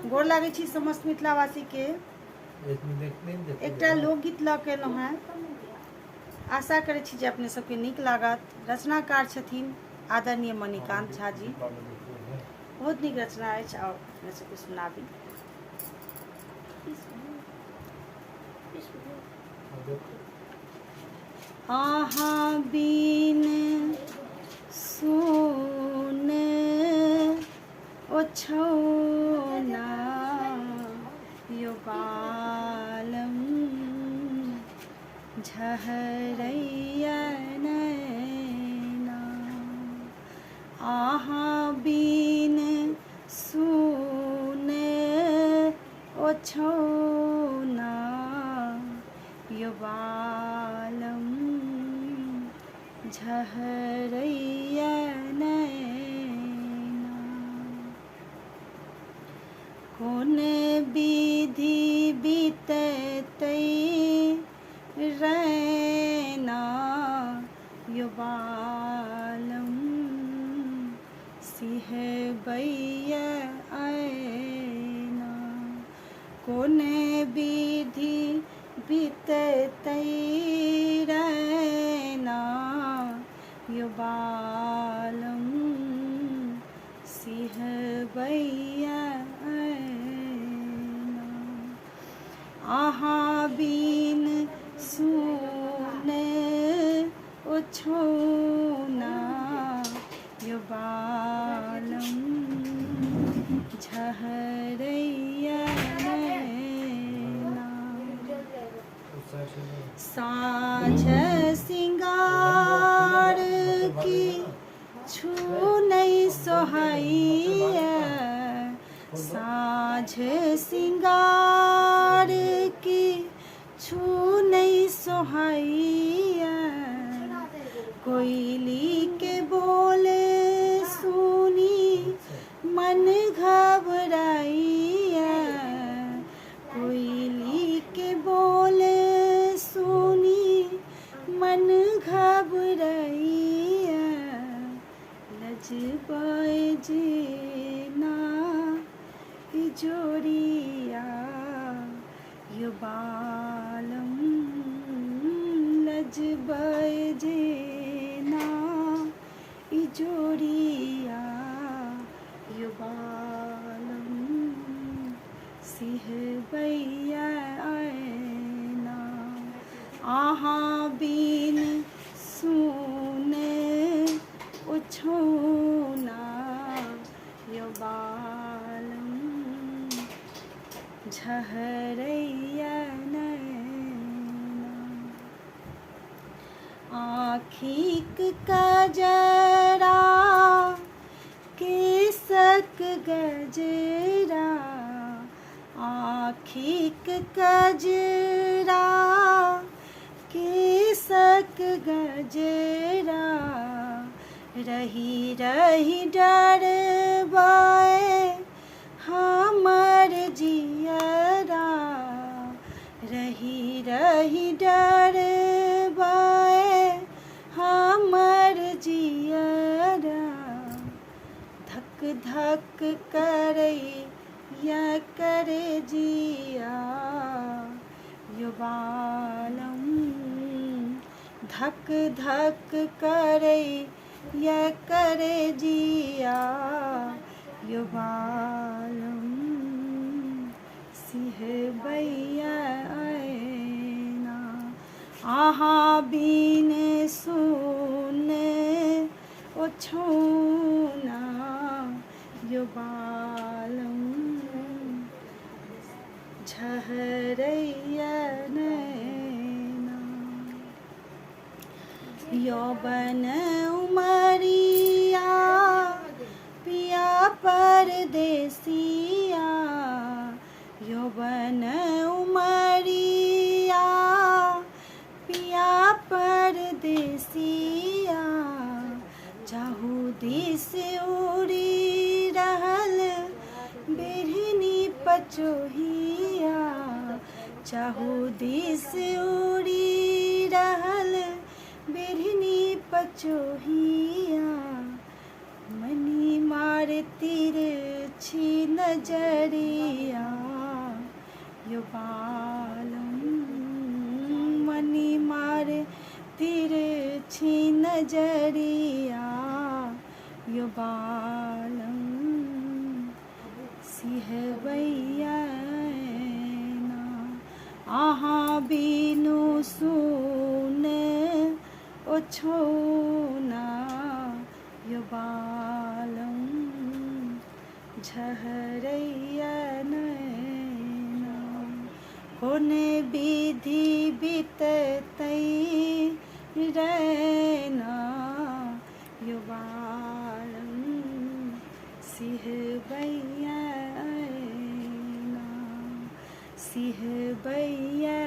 गोर लागे छी समस्त मिथिलावासी के। एकटा लोकगीत लऽ के एलहुँ हैं। आशा करै छी जे अपने सबके नीक लागत। रचनाकार छथिन आदरणीय मणिकांत झा जी। बहुत नीक रचना अछि और अपने सबके सुनाबी। अहाँ बिन सुन ओछौना यो बालम झहरैया नैना। अहाँ बिन सुन ओछौना यो बालम झहरैया नैना। कोन विधि बीततै रैना यो बालम सिहबैया ऐना। कोन विधि बीततै रैना यो बालम सिहबैया ऐना। अहाँ बिन सुन ओछौना यो बालम झहरैया नैना। साँझ सिंगार की छू नहीं सोहैया। साँझ सिंगार की छू नहीं सोहैया। कोयली के बोले सुनी मन घबराइया। कोयली के बोले सुनी मन घबराइया। लजबै जेना इजोरिया यो बालम लजबै जेना इजोरिया यो बालम सिहबैया ऐना। अहाँ बिन सुन ओछौना यो बालम झहरैया नैना। आँखिक कजरा केसक गजरा। आँखिक कजरा केसक गजरा। रही रही डरबै हमर जियरा। रही रही डरबै हमर जियरा। धक धक करै या करे जिया यो बालम। धक धक करे या करे जिया यो बालम सिहबैया ऐना। अहाँ बिन सुन ओछौना यो बालम झहरैया नैना। यौवन उमरिया पिया परदेसिया। यौवन उमरिया पिया परदेसिया। जाहू दिस उड़ी रहल बिरहनी पचोहिया। जाहू दिस उड़ी रहल बिरहनी पचोहिया। मनी मार तीर छी नजरिया युवालम मनी मारे तिरछी नजरिया युवालम सिहबैया अहाँ बिनु सुन ओछौना युवालम झहरैया नैना कोने विधि बीततै रैना युवालम सिहबैया सिहबैया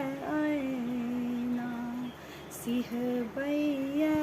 सिहबैया